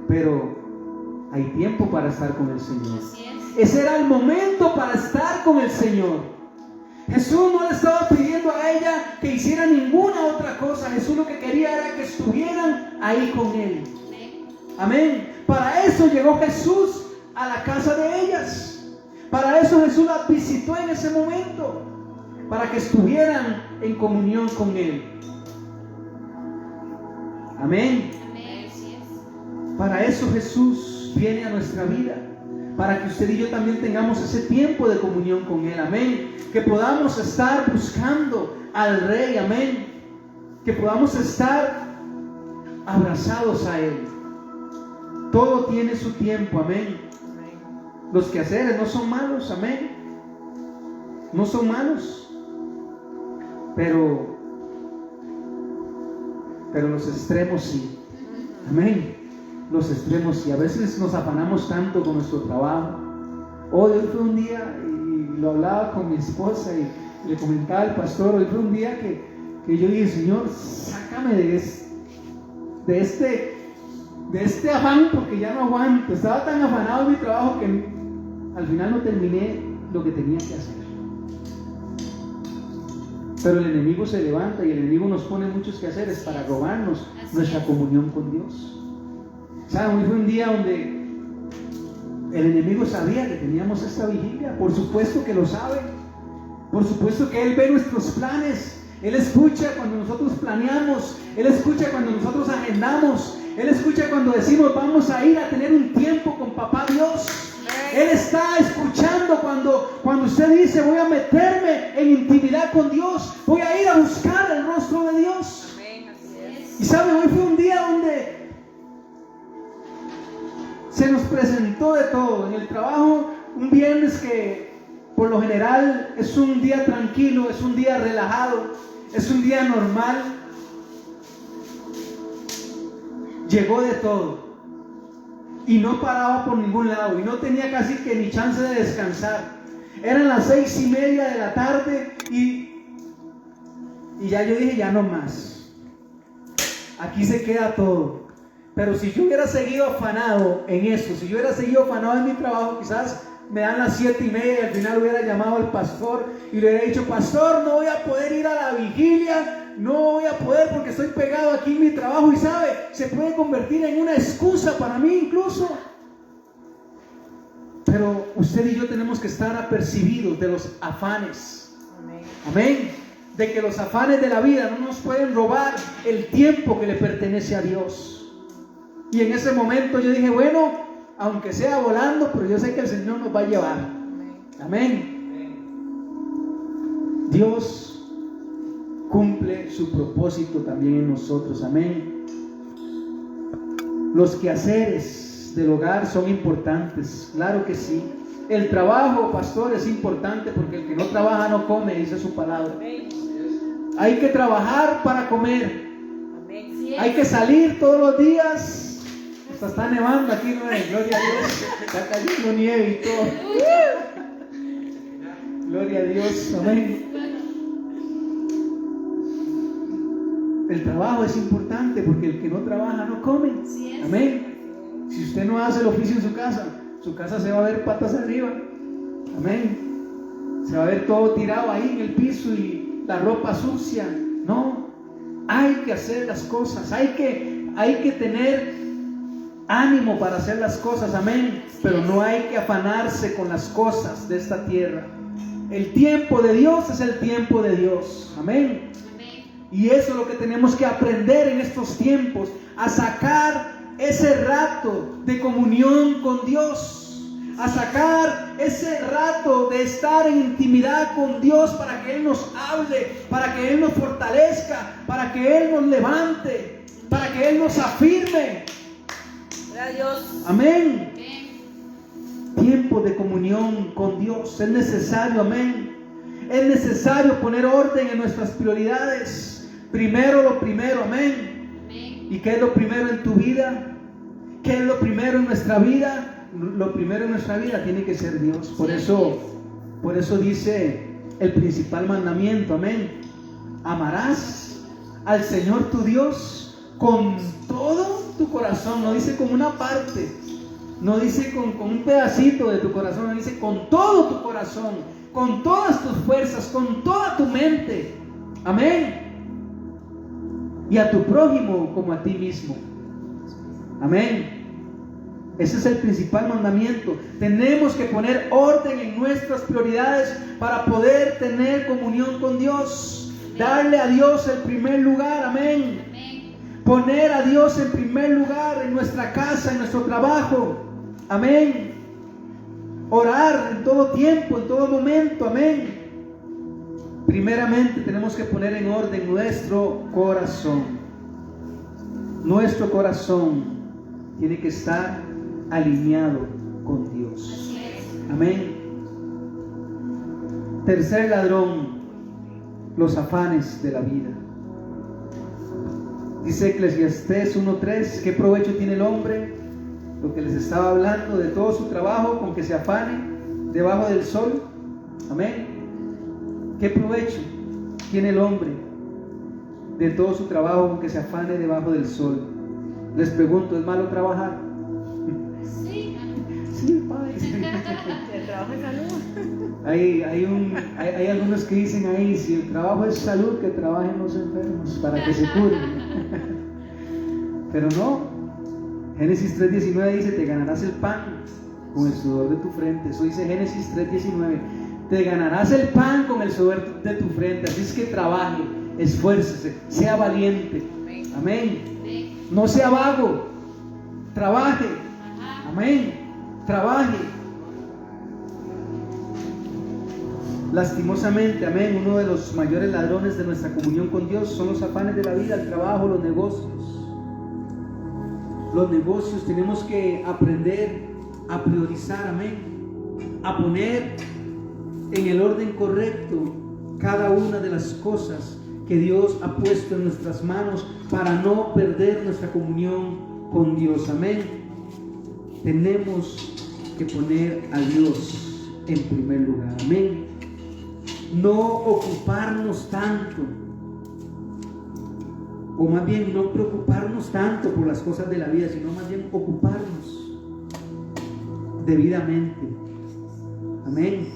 pero hay tiempo para estar con el Señor. Ese era el momento para estar con el Señor. Jesús no le estaba pidiendo a ella que hiciera ninguna otra cosa. Jesús lo que quería era que estuvieran ahí con Él. Amén. Para eso llegó Jesús a la casa de ellas. Para eso Jesús las visitó en ese momento, para que estuvieran en comunión con Él. Amén. Para eso Jesús viene a nuestra vida, para que usted y yo también tengamos ese tiempo de comunión con Él. Amén. Que podamos estar buscando al Rey. Amén. Que podamos estar abrazados a Él. Todo tiene su tiempo. Amén. Los quehaceres no son malos. Amén. No son malos. Pero pero los extremos sí. Amén. Los extremos sí. A veces nos afanamos tanto con nuestro trabajo. Hoy fue un día, y lo hablaba con mi esposa y le comentaba al pastor, hoy fue un día que yo dije, Señor, sácame de este afán, porque ya no aguanto. Estaba tan afanado en mi trabajo que al final no terminé lo que tenía que hacer. Pero el enemigo se levanta y el enemigo nos pone muchos quehaceres para robarnos nuestra comunión con Dios. ¿Saben? Hoy fue un día donde el enemigo sabía que teníamos esta vigilia. Por supuesto que lo sabe. Por supuesto que Él ve nuestros planes. Él escucha cuando nosotros planeamos. Él escucha cuando nosotros agendamos. Él escucha cuando decimos vamos a ir a tener un tiempo con Papá Dios. Él está escuchando cuando usted dice voy a meterme en intimidad con Dios. Voy a ir a buscar el rostro de Dios. Y sabe, hoy fue un día donde se nos presentó de todo. En el trabajo, un viernes que por lo general es un día tranquilo, es un día relajado, es un día normal. Llegó de todo y no paraba por ningún lado y no tenía casi que ni chance de descansar. Eran las 6:30 de la tarde y ya yo dije, ya no más, aquí se queda todo. Pero si yo hubiera seguido afanado en eso, si yo hubiera seguido afanado en mi trabajo, quizás me dan las 7:30 y al final hubiera llamado al pastor y le hubiera dicho, pastor, no voy a poder ir a la vigilia, no voy a poder porque estoy pegado aquí en mi trabajo. Y sabe, se puede convertir en una excusa para mí incluso. Pero usted y yo tenemos que estar apercibidos de los afanes. Amén. De que los afanes de la vida no nos pueden robar el tiempo que le pertenece a Dios. Y en ese momento yo dije, bueno, aunque sea volando, pero yo sé que el Señor nos va a llevar. Amén. Dios cumple su propósito también en nosotros. Amén. Los quehaceres del hogar son importantes, claro que sí. El trabajo, pastor, es importante porque el que no trabaja no come, dice su palabra. Hay que trabajar para comer. Hay que salir todos los días. Hasta está nevando aquí, ¿no? Gloria a Dios. Está cayendo nieve y todo. Gloria a Dios. Amén. El trabajo es importante porque el que no trabaja no come. Amén. Si usted no hace el oficio en su casa se va a ver patas arriba. Amén. Se va a ver todo tirado ahí en el piso y la ropa sucia. No. Hay que hacer las cosas. Hay que tener ánimo para hacer las cosas. Amén. Pero no hay que afanarse con las cosas de esta tierra. El tiempo de Dios es el tiempo de Dios. Amén. Y eso es lo que tenemos que aprender en estos tiempos, a sacar ese rato de comunión con Dios, a sacar ese rato de estar en intimidad con Dios para que Él nos hable, para que Él nos fortalezca, para que Él nos levante, para que Él nos afirme. Dios. Amén. Tiempo de comunión con Dios es necesario. Amén. Es necesario poner orden en nuestras prioridades. Primero lo primero, amén. ¿Y qué es lo primero en tu vida? ¿Qué es lo primero en nuestra vida? Lo primero en nuestra vida tiene que ser Dios. Por eso dice el principal mandamiento, amén. Amarás al Señor tu Dios con todo tu corazón. No dice con una parte, no dice con un pedacito de tu corazón, no dice con todo tu corazón, con todas tus fuerzas, con toda tu mente. Amén. Y a tu prójimo como a ti mismo. Amén. Ese es el principal mandamiento. Tenemos que poner orden en nuestras prioridades para poder tener comunión con Dios. Darle a Dios el primer lugar. Amén. Poner a Dios en primer lugar en nuestra casa, en nuestro trabajo. Amén. Orar en todo tiempo, en todo momento. Amén. Primeramente tenemos que poner en orden nuestro corazón. Nuestro corazón tiene que estar alineado con Dios. Amén. Tercer ladrón, los afanes de la vida. Dice Eclesiastés 1:3, ¿qué provecho tiene el hombre? Lo que les estaba hablando de todo su trabajo con que se afane debajo del sol. Amén. ¿Qué provecho tiene el hombre de todo su trabajo con que se afane debajo del sol? Les pregunto, ¿es malo trabajar? Sí. Sí, padre. El trabajo es salud. Hay algunos que dicen ahí, si el trabajo es salud, que trabajen los enfermos para que se curen. Pero no. Génesis 3:19 dice, te ganarás el pan con el sudor de tu frente. Eso dice Génesis 3:19. Te ganarás el pan con el sudor de tu frente. Así es que trabaje, esfuércese, sea valiente. Amén. No sea vago. Trabaje. Amén. Trabaje. Lastimosamente, amén, uno de los mayores ladrones de nuestra comunión con Dios son los afanes de la vida, el trabajo, los negocios. Los negocios tenemos que aprender a priorizar, amén, a poner en el orden correcto cada una de las cosas que Dios ha puesto en nuestras manos para no perder nuestra comunión con Dios, amén. Tenemos que poner a Dios en primer lugar, amén. No ocuparnos tanto, o más bien no preocuparnos tanto por las cosas de la vida, sino más bien ocuparnos debidamente. Amén.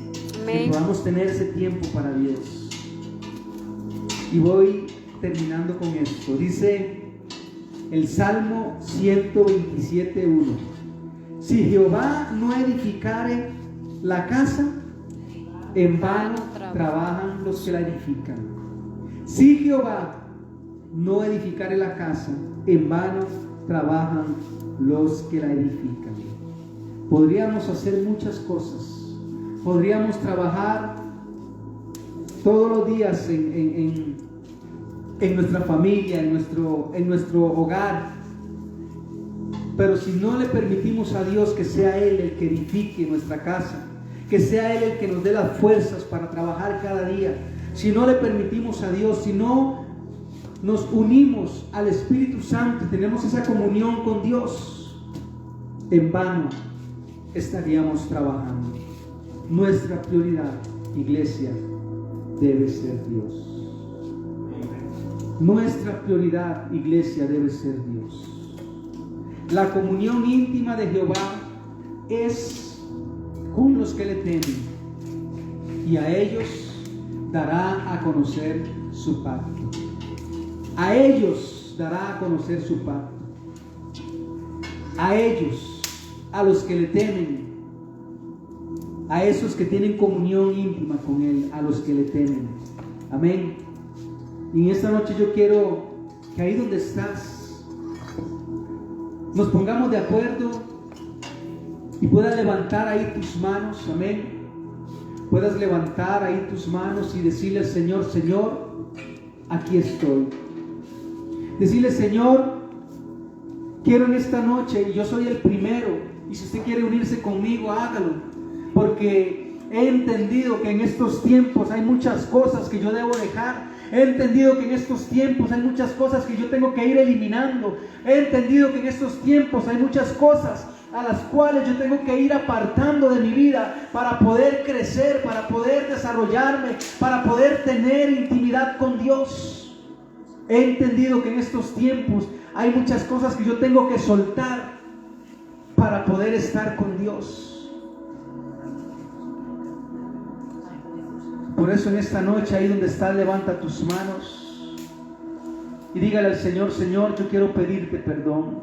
Que podamos tener ese tiempo para Dios. Y voy terminando con esto. Dice el Salmo 127:1: si Jehová no edificare la casa, en vano trabajan los que la edifican. Si Jehová no edificare la casa, en vano trabajan los que la edifican. Podríamos hacer muchas cosas. Podríamos trabajar todos los días en nuestra familia, en nuestro hogar. Pero si no le permitimos a Dios que sea Él el que edifique nuestra casa, que sea Él el que nos dé las fuerzas para trabajar cada día, si no le permitimos a Dios, si no nos unimos al Espíritu Santo, tenemos esa comunión con Dios, en vano estaríamos trabajando. Nuestra prioridad, iglesia, debe ser Dios. Nuestra prioridad, iglesia, debe ser Dios. La comunión íntima de Jehová es con los que le temen, y a ellos dará a conocer su pacto. A ellos dará a conocer su pacto. A ellos, a los que le temen, a esos que tienen comunión íntima con Él, a los que le temen. Amén. Y en esta noche yo quiero que ahí donde estás nos pongamos de acuerdo y puedas levantar ahí tus manos, amén. Puedas levantar ahí tus manos y decirle al Señor: Señor, aquí estoy. Decirle: Señor, quiero en esta noche, y yo soy el primero, y si usted quiere unirse conmigo, hágalo, porque he entendido que en estos tiempos hay muchas cosas que yo debo dejar. He entendido que en estos tiempos hay muchas cosas que yo tengo que ir eliminando. He entendido que en estos tiempos hay muchas cosas a las cuales yo tengo que ir apartando de mi vida para poder crecer, para poder desarrollarme, para poder tener intimidad con Dios. He entendido que en estos tiempos hay muchas cosas que yo tengo que soltar para poder estar con Dios. Por eso en esta noche, ahí donde estás, levanta tus manos y dígale al Señor: Señor, yo quiero pedirte perdón.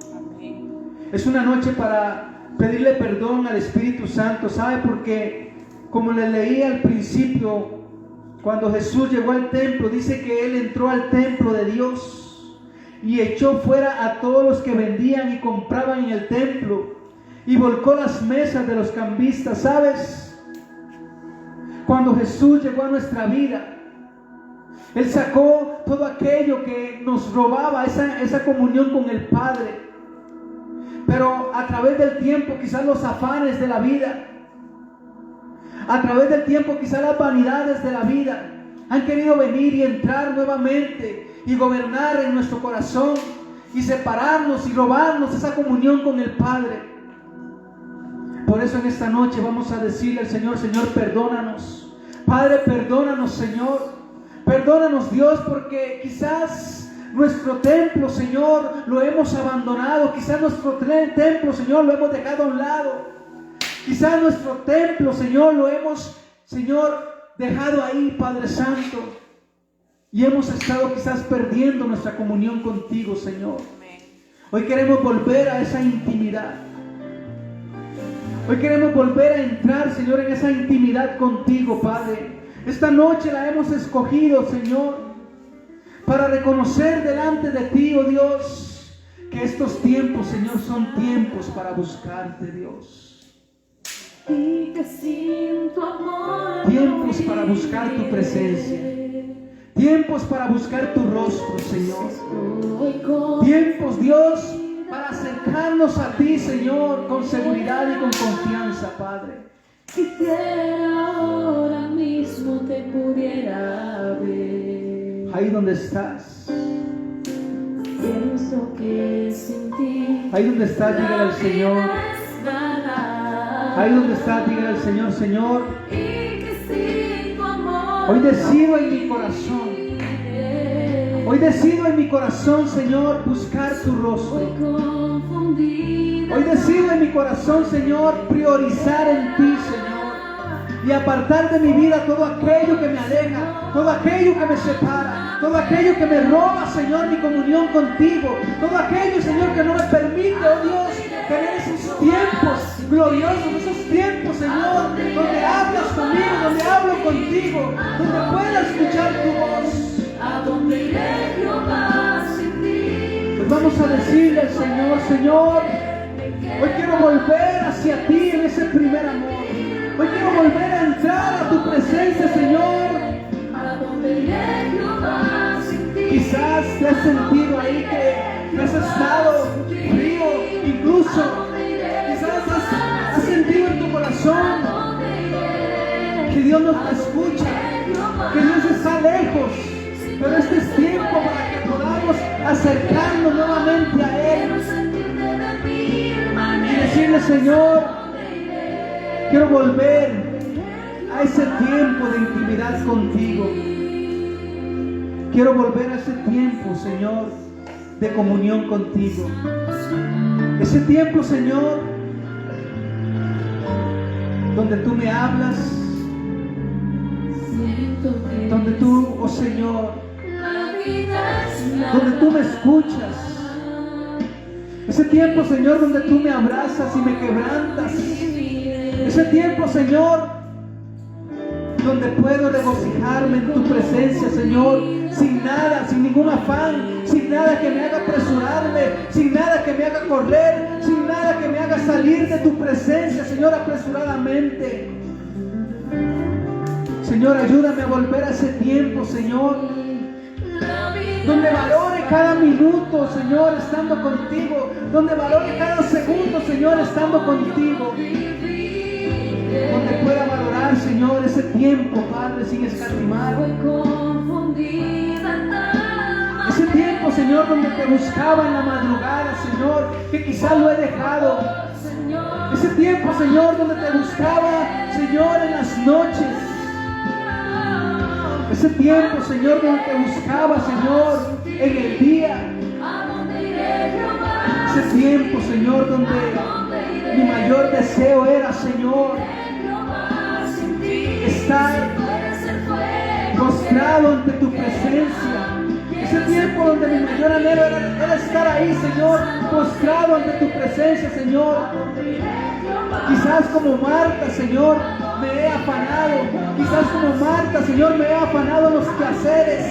Es una noche para pedirle perdón al Espíritu Santo, ¿sabe? Porque como les leí al principio, cuando Jesús llegó al templo, dice que Él entró al templo de Dios y echó fuera a todos los que vendían y compraban en el templo y volcó las mesas de los cambistas, ¿sabes? Cuando Jesús llegó a nuestra vida, Él sacó todo aquello que nos robaba esa comunión con el Padre. Pero a través del tiempo, quizás los afanes de la vida, a través del tiempo, quizás las vanidades de la vida han querido venir y entrar nuevamente y gobernar en nuestro corazón. y separarnos y robarnos esa comunión con el Padre. Por eso en esta noche vamos a decirle al Señor: Señor, perdónanos. Padre, perdónanos, Señor. Perdónanos, Dios, porque quizás nuestro templo, Señor, lo hemos abandonado. Quizás nuestro templo, Señor, lo hemos dejado a un lado. Quizás nuestro templo, Señor, lo hemos, Señor, dejado ahí, Padre Santo. Y hemos estado quizás perdiendo nuestra comunión contigo, Señor. Hoy queremos volver a esa intimidad. Hoy queremos volver a entrar, Señor, en esa intimidad contigo, Padre. Esta noche la hemos escogido, Señor, para reconocer delante de ti, oh Dios, que estos tiempos, Señor, son tiempos para buscarte, Dios. Y que sin tu amor Tiempos para buscar tu presencia. Tiempos para buscar tu rostro, Señor. Tiempos, Dios, para acercarnos a ti, Señor, con seguridad y con confianza, Padre. Quisiera ahora mismo te pudiera ver. Ahí donde estás. Pienso que sin ti Ahí donde estás, dígale al Señor. Ahí donde estás, dígale al Señor: Señor, hoy decido en mi corazón. Hoy decido en mi corazón, Señor, buscar tu rostro. Hoy decido en mi corazón, Señor, priorizar en ti, Señor, y apartar de mi vida todo aquello que me aleja, todo aquello que me separa, todo aquello que me roba, Señor, mi comunión contigo, todo aquello, Señor, que no me permite, oh Dios, tener esos tiempos gloriosos, esos tiempos, Señor, donde hablas conmigo, donde hablo contigo, donde pueda escuchar tu voz. ¿A dónde iré, Jehová, sin ti? Pues vamos a decirle al Señor: Señor, hoy quiero volver hacia ti en ese primer amor. Hoy quiero volver a entrar a tu presencia, Señor. ¿A dónde iré, Jehová, sin ti? Quizás te has sentido ahí que has estado frío, incluso. Quizás has sentido en tu corazón que Dios no te escucha, que Dios está lejos. Pero este es tiempo para que podamos acercarnos nuevamente a Él y decirle: Señor, quiero volver a ese tiempo de intimidad contigo. Quiero volver a ese tiempo, Señor, de comunión contigo. Ese tiempo, Señor, donde tú me hablas, donde tú, oh Señor, donde tú me escuchas. Ese tiempo, Señor, donde tú me abrazas y me quebrantas. Ese tiempo, Señor, donde puedo regocijarme en tu presencia, Señor, sin nada, sin ningún afán, sin nada que me haga apresurarme, sin nada que me haga correr, sin nada que me haga salir de tu presencia, Señor, apresuradamente. Señor, ayúdame a volver a ese tiempo, Señor, donde valore cada minuto, Señor, estando contigo, donde valore cada segundo, Señor, estando contigo, donde pueda valorar, Señor, ese tiempo, Padre, sin escatimar. Ese tiempo, Señor, donde te buscaba en la madrugada, Señor, que quizás lo he dejado. Ese tiempo, Señor, donde te buscaba, Señor, en las noches. Ese tiempo, Señor, donde te buscaba, Señor, en el día. Ese tiempo, Señor, donde mi mayor deseo era, Señor, estar postrado ante tu presencia. Ese tiempo donde mi mayor anhelo era estar ahí, Señor, postrado ante tu presencia, Señor. Quizás como Marta, Señor, me he afanado. Quizás como Marta, Señor, me he afanado en los quehaceres.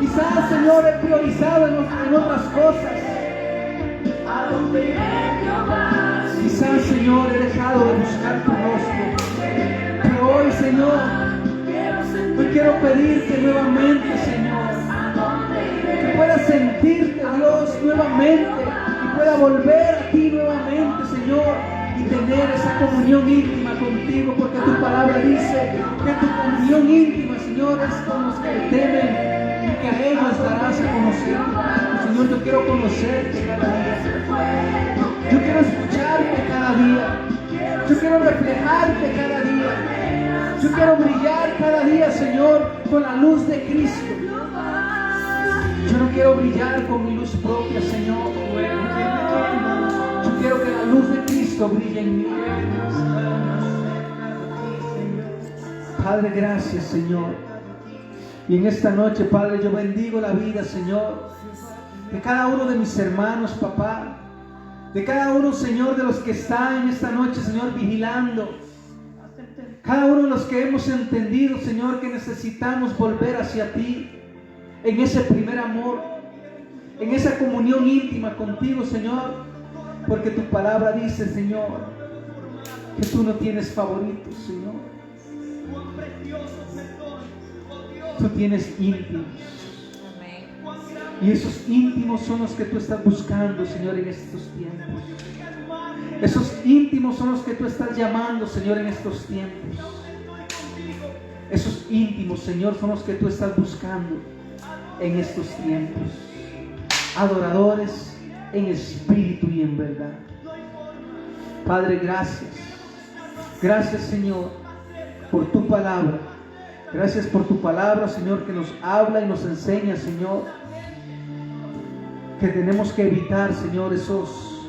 Quizás, Señor, he priorizado en otras cosas. Quizás, Señor, he dejado de buscar tu rostro. Pero hoy, Señor, hoy quiero pedirte nuevamente, Señor, que pueda sentirte, Dios, nuevamente, y pueda volver a ti nuevamente, Señor, y tener esa comunión íntima contigo, porque tu palabra dice que tu comunión íntima, Señor, es con los que te temen y que a ellos darás a conocer. Señor, yo quiero conocerte cada día. Yo quiero escucharte cada día. Yo quiero reflejarte cada día. Yo quiero brillar cada día, Señor, con la luz de Cristo. Yo no quiero brillar con mi luz propia, Señor. Yo quiero que la luz de Cristo brille en mí. Padre, gracias, Señor. Y en esta noche, Padre, yo bendigo la vida, Señor, de cada uno de mis hermanos, papá. De cada uno, Señor, de los que están en esta noche, Señor, vigilando. Cada uno de los que hemos entendido, Señor, que necesitamos volver hacia ti. En ese primer amor, en esa comunión íntima contigo, Señor, porque tu palabra dice, Señor, que tú no tienes favoritos, Señor. Tú tienes íntimos. Y esos íntimos son los que tú estás buscando, Señor, en estos tiempos. Esos íntimos son los que tú estás llamando, Señor, en estos tiempos. Esos íntimos, Señor, son los que tú estás buscando en estos tiempos. Adoradores en espíritu y en verdad. Padre, gracias. Gracias, Señor, por tu palabra. Gracias por tu palabra, Señor, que nos habla y nos enseña, Señor, que tenemos que evitar, Señor, esos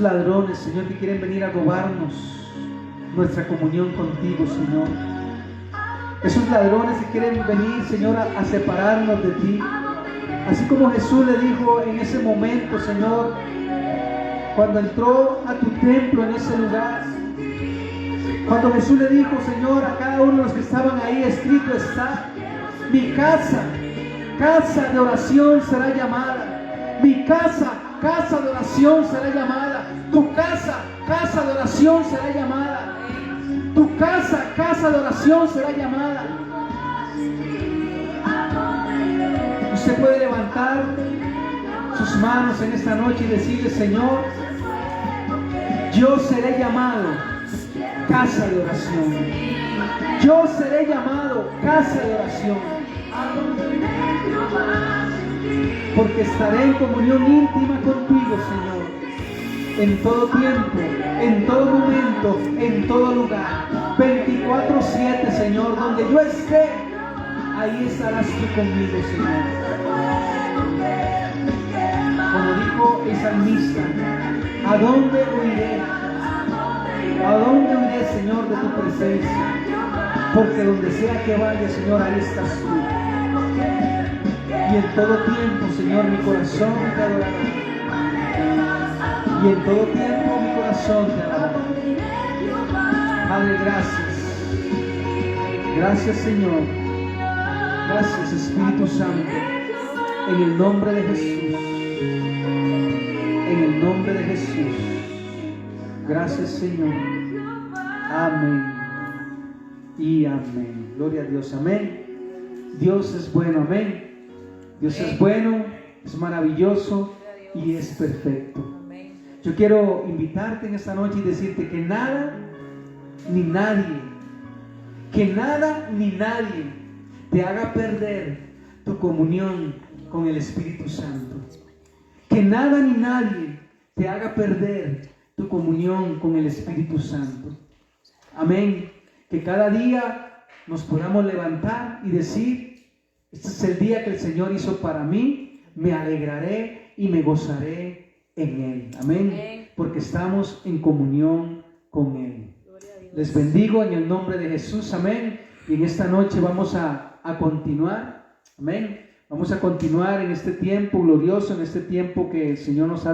ladrones, Señor, que quieren venir a robarnos nuestra comunión contigo, Señor. Esos ladrones que quieren venir, Señor, a separarnos de ti. Así como Jesús le dijo en ese momento, Señor, cuando entró a tu templo en ese lugar. Cuando Jesús le dijo, Señor, a cada uno de los que estaban ahí, escrito está: mi casa, casa de oración será llamada. Mi casa, casa de oración será llamada. Tu casa, casa de oración será llamada. Tu casa, casa de oración será llamada. Usted puede levantar sus manos en esta noche y decirle: Señor, yo seré llamado casa de oración. Yo seré llamado casa de oración. Porque estaré en comunión íntima contigo, Señor. En todo tiempo, en todo momento, en todo lugar. 24/7, Señor. Donde yo esté, ahí estarás tú conmigo, Señor. Como dijo el salmista: ¿a dónde huiré? ¿A dónde huiré, Señor, de tu presencia? Porque donde sea que vaya, Señor, ahí estás tú. Y en todo tiempo, Señor, mi corazón te adorará. Y en todo tiempo mi corazón te adorará. Padre, gracias. Gracias, Señor. Gracias, Espíritu Santo. En el nombre de Jesús. En el nombre de Jesús. Gracias, Señor. Amén. Y amén. Gloria a Dios. Amén. Dios es bueno. Amén. Dios es bueno, es maravilloso y es perfecto. Yo quiero invitarte en esta noche y decirte que nada ni nadie te haga perder tu comunión con el Espíritu Santo. Que nada ni nadie te haga perder tu comunión con el Espíritu Santo. Amén. Que cada día nos podamos levantar y decir: este es el día que el Señor hizo para mí, me alegraré y me gozaré en Él. Amén. Porque estamos en comunión con Él. Les bendigo en el nombre de Jesús. Amén. Y en esta noche vamos a continuar. Amén. Vamos a continuar en este tiempo glorioso, en este tiempo que el Señor nos ha